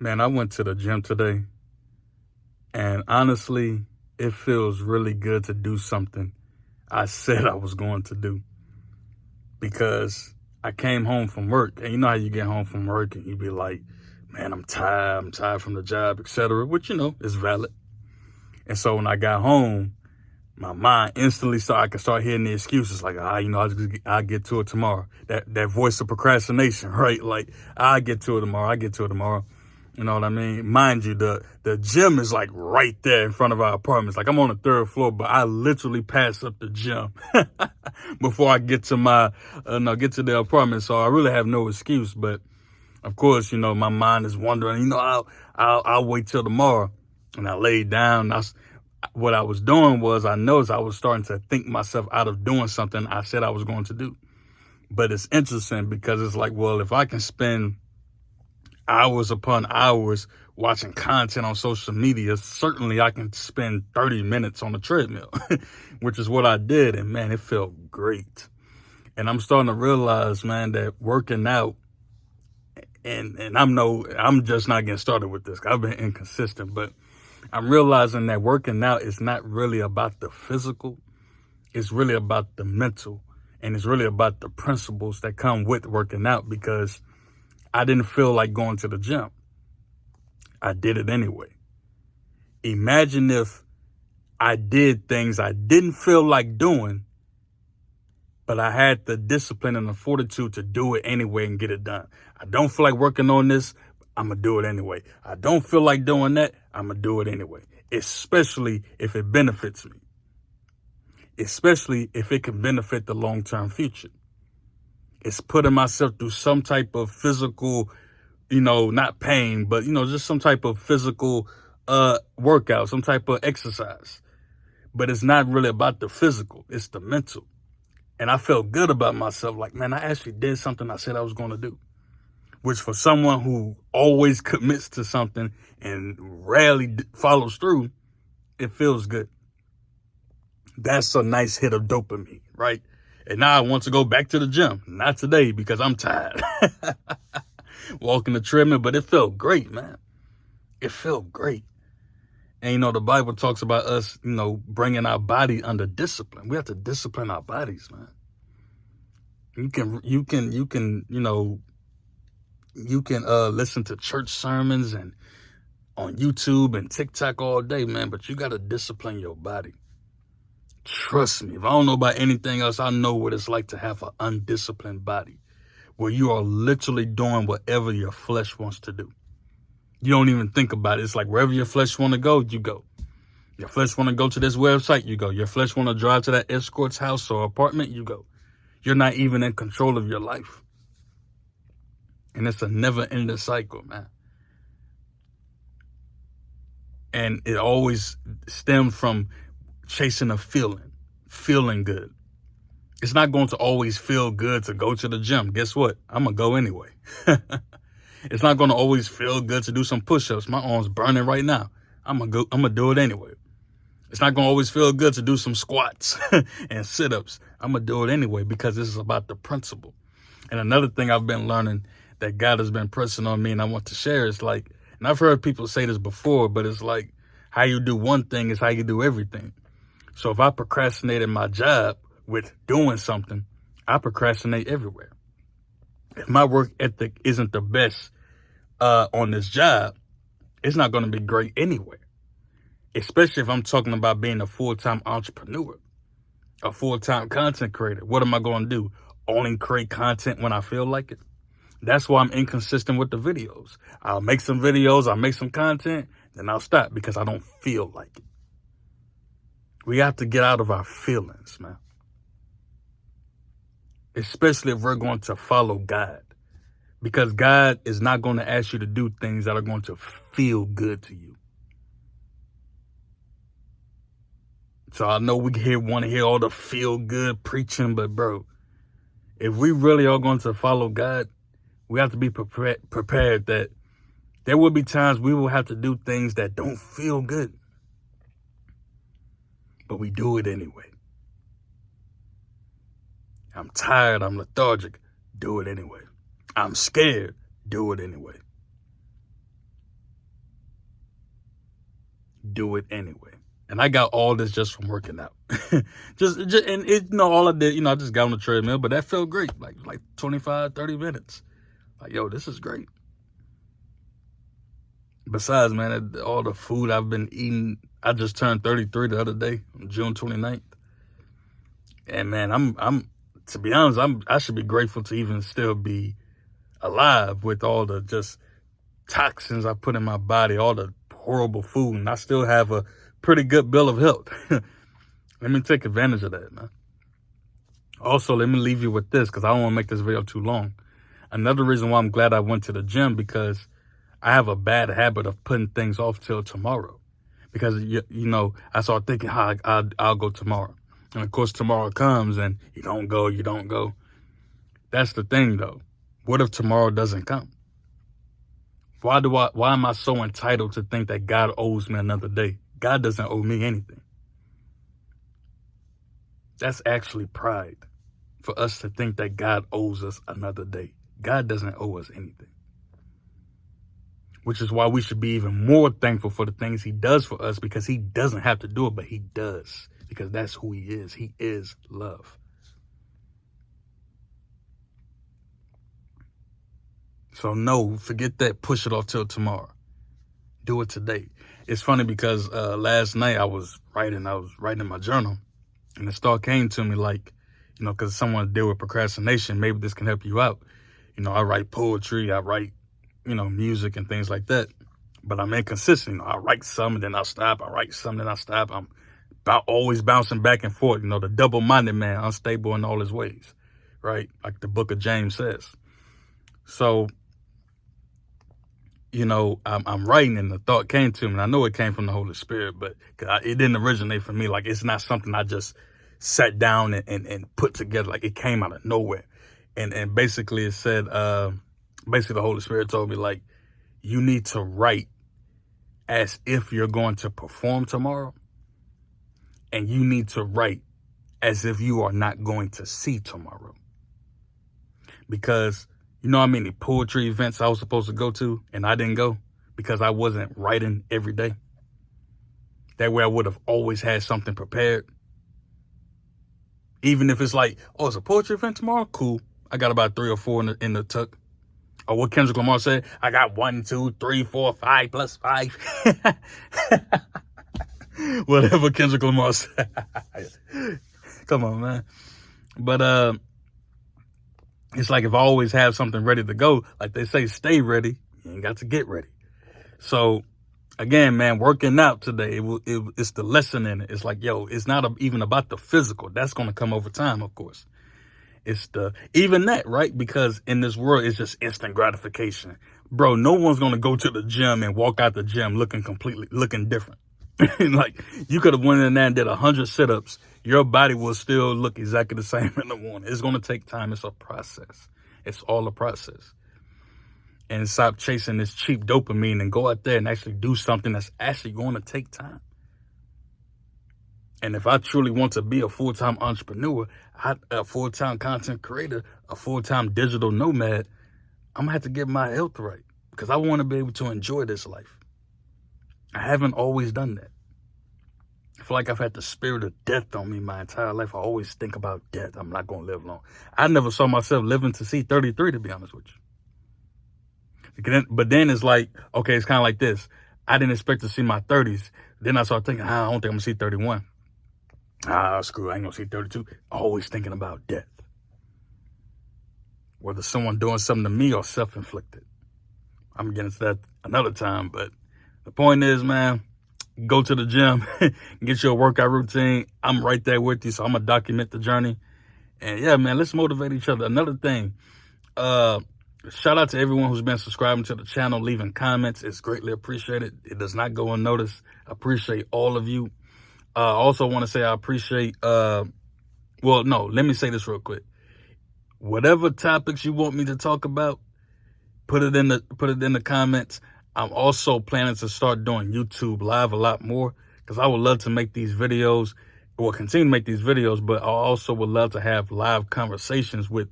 Man, I went to the gym today, and honestly, it feels really good to do something I said I was going to do because I came home from work, and you know how you get home from work and you be like, man, I'm tired from the job, etc., which, is valid. And so when I got home, my mind instantly I could start hearing the excuses like, I'll get to it tomorrow. That voice of procrastination, right? Like, I'll get to it tomorrow. I'll get to it tomorrow. You know what I mean? Mind you, the gym is like right there in front of our apartments. Like, I'm on the third floor, but I literally pass up the gym before I get to get to the apartment. So I really have no excuse. But of course, my mind is wondering. I'll wait till tomorrow. And I laid down. What I was doing was I noticed I was starting to think myself out of doing something I said I was going to do. But it's interesting because it's like, well, if I can spend hours upon hours watching content on social media, certainly I can spend 30 minutes on the treadmill, which is what I did. And man, it felt great. And I'm starting to realize, man, that working out, and I'm just not getting started with this. I've been inconsistent, but I'm realizing that working out is not really about the physical. It's really about the mental, and it's really about the principles that come with working out, because I didn't feel like going to the gym. I did it anyway. Imagine if I did things I didn't feel like doing, but I had the discipline and the fortitude to do it anyway and get it done. I don't feel like working on this. I'm going to do it anyway. I don't feel like doing that. I'm going to do it anyway, especially if it benefits me, especially if it can benefit the long-term future. It's putting myself through some type of physical, not pain, but, just some type of physical workout, some type of exercise. But it's not really about the physical. It's the mental. And I felt good about myself. Like, man, I actually did something I said I was going to do, which for someone who always commits to something and rarely follows through, it feels good. That's a nice hit of dopamine, right? And now I want to go back to the gym. Not today because I'm tired. Walking the treadmill, but it felt great, man. It felt great. And, the Bible talks about us, bringing our body under discipline. We have to discipline our bodies, man. You can listen to church sermons and on YouTube and TikTok all day, man, but you got to discipline your body. Trust me, if I don't know about anything else, I know what it's like to have an undisciplined body where you are literally doing whatever your flesh wants to do. You don't even think about it. It's like wherever your flesh want to go, you go. Your flesh want to go to this website, you go. Your flesh want to drive to that escort's house or apartment, you go. You're not even in control of your life. And it's a never-ending cycle, man. And it always stems from chasing a feeling good. It's not going to always feel good to go to the gym. Guess what? I'm going to go anyway. It's not going to always feel good to do some push-ups. My arm's burning right now. I'm going to do it anyway. It's not going to always feel good to do some squats and sit-ups. I'm going to do it anyway because this is about the principle. And another thing I've been learning that God has been pressing on me and I want to share is like, and I've heard people say this before, but it's like how you do one thing is how you do everything. So if I procrastinated my job with doing something, I procrastinate everywhere. If my work ethic isn't the best on this job, it's not going to be great anywhere. Especially if I'm talking about being a full-time entrepreneur, a full-time content creator. What am I going to do? Only create content when I feel like it? That's why I'm inconsistent with the videos. I'll make some videos, I'll make some content, then I'll stop because I don't feel like it. We have to get out of our feelings, man. Especially if we're going to follow God. Because God is not going to ask you to do things that are going to feel good to you. So I know we want to hear all the feel good preaching, but bro, if we really are going to follow God, we have to be prepared that there will be times we will have to do things that don't feel good. But we do it anyway. I'm tired, I'm lethargic, do it anyway. I'm scared, do it anyway. do it anyway. And I got all this just from working out. just and it, all I did, I just got on the treadmill, but that felt great. Like 25, 30 minutes. Like, yo, this is great. Besides, man, all the food I've been eating, I just turned 33 the other day, on June 29th. And man, I'm to be honest, I should be grateful to even still be alive with all the just toxins I put in my body, all the horrible food, and I still have a pretty good bill of health. Let me take advantage of that, man. Also, let me leave you with this, because I don't want to make this video too long. Another reason why I'm glad I went to the gym, because I have a bad habit of putting things off till tomorrow. Because, I start thinking how I'll go tomorrow. And of course, tomorrow comes and you don't go. That's the thing, though. What if tomorrow doesn't come? Why am I so entitled to think that God owes me another day? God doesn't owe me anything. That's actually pride, for us to think that God owes us another day. God doesn't owe us anything. Which is why we should be even more thankful for the things he does for us, because he doesn't have to do it, but he does, because that's who he is. He is love. So no, forget that. Push it off till tomorrow. Do it today. It's funny because last night I was writing in my journal, and the thought came to me like, because someone deal with procrastination, maybe this can help you out. I write poetry, I write, music and things like that, but I'm inconsistent. I write some and then I'll stop. I write some and then I'll stop. I'm always bouncing back and forth. The double-minded man, unstable in all his ways, right? Like the book of James says. So, I'm writing, and the thought came to me, and I know it came from the Holy Spirit, but it didn't originate from me. Like, it's not something I just sat down and put together. Like, it came out of nowhere. And basically it said, basically the Holy Spirit told me, like, you need to write as if you're going to perform tomorrow, and you need to write as if you are not going to see tomorrow. Because how many poetry events I was supposed to go to and I didn't go because I wasn't writing every day? That way I would have always had something prepared. Even if it's like, oh, it's a poetry event tomorrow? Cool. I got about 3 or 4 in the tuck. Or what Kendrick Lamar said, I got 1, 2, 3, 4, 5 plus 5. Whatever Kendrick Lamar said. Come on, man. But it's like if I always have something ready to go, like they say, stay ready. You ain't got to get ready. So, again, man, working out today, it's the lesson in it. It's like, yo, it's not even about the physical. That's going to come over time, of course. It's even that, right? Because in this world, it's just instant gratification. Bro, no one's going to go to the gym and walk out the gym looking different. Like, you could have went in there and did 100 sit-ups. Your body will still look exactly the same in the morning. It's going to take time. It's a process. It's all a process. And stop chasing this cheap dopamine and go out there and actually do something that's actually going to take time. And if I truly want to be a full-time entrepreneur, a full-time content creator, a full-time digital nomad, I'm going to have to get my health right, because I want to be able to enjoy this life. I haven't always done that. I feel like I've had the spirit of death on me my entire life. I always think about death. I'm not going to live long. I never saw myself living to see 33, to be honest with you. But then it's like, okay, it's kind of like this. I didn't expect to see my 30s. Then I started thinking, I don't think I'm going to see 31. Screw it, I ain't going to see 32. Always thinking about death. Whether someone doing something to me or self-inflicted. I'm getting to that another time, but the point is, man, go to the gym, get your workout routine. I'm right there with you, so I'm going to document the journey. And yeah, man, let's motivate each other. Another thing, shout out to everyone who's been subscribing to the channel, leaving comments. It's greatly appreciated. It does not go unnoticed. I appreciate all of you. I also want to say I appreciate, let me say this real quick. Whatever topics you want me to talk about, put it in the comments. I'm also planning to start doing YouTube live a lot more, because I would love to make these videos, or continue to make these videos, but I also would love to have live conversations with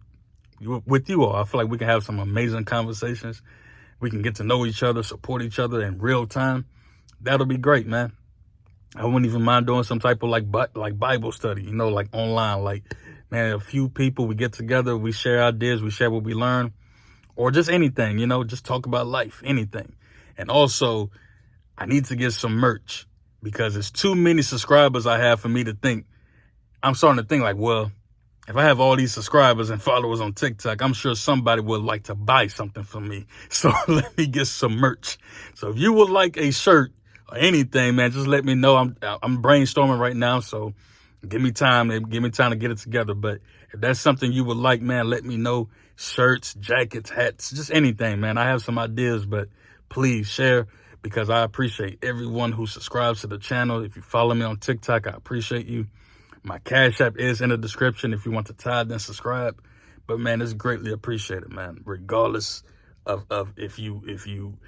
you all. I feel like we can have some amazing conversations. We can get to know each other, support each other in real time. That'll be great, man. I wouldn't even mind doing some type of like Bible study, you know, like online. Like, man, a few people, we get together, we share ideas, we share what we learn, or just anything, you know, just talk about life, anything. And also, I need to get some merch because it's too many subscribers I have for me to think. I'm starting to think like, well, if I have all these subscribers and followers on TikTok, I'm sure somebody would like to buy something from me. So let me get some merch. So if you would like a shirt or anything, man, just let me know. I'm brainstorming right now, so give me time to get it together. But if that's something you would like, man, let me know. Shirts, jackets, hats, just anything, man. I have some ideas, but please share because I appreciate everyone who subscribes to the channel. If you follow me on TikTok, I appreciate you. My Cash App is in the description if you want to tithe and subscribe. But man, it's greatly appreciated, man. Regardless of if you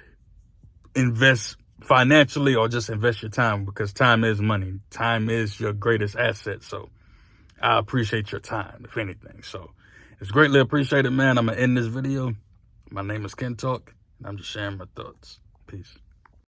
invest financially or just invest your time, because time is money. Time is your greatest asset. So I appreciate your time, if anything. So it's greatly appreciated, man. I'm gonna end this video. My name is Ken Talk, and I'm just sharing my thoughts. Peace.